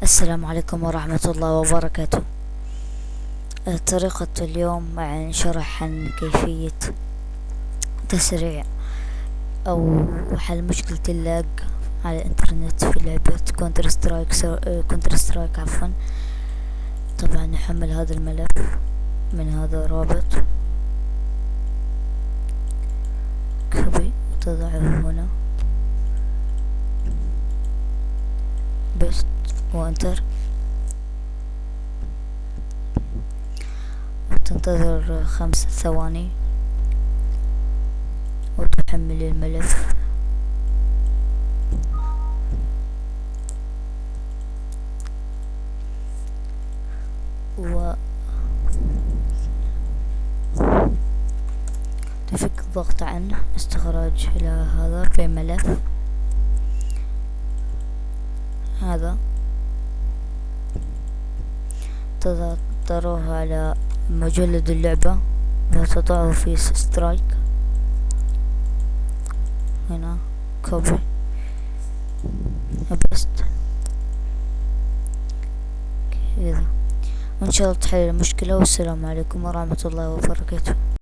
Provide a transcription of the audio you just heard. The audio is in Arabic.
السلام عليكم ورحمة الله وبركاته. طريقة اليوم عن شرح عن كيفية تسريع أو حل مشكلة اللاج على الإنترنت في لعبة كونتر سترايك عفوا. طبعا نحمل هذا الملف من هذا الرابط، كوبي وتضعه هنا، بيست وانتر، وتنتظر 5 ثواني وتحمل الملف. تفك الضغط عن استخراج إلى هذا في ملف هذا، تضغطه على مجلد اللعبة وتضعه في سترايك هنا، كوبي بيست كذا، وإن شاء الله تحل المشكلة. والسلام عليكم ورحمة الله وبركاته.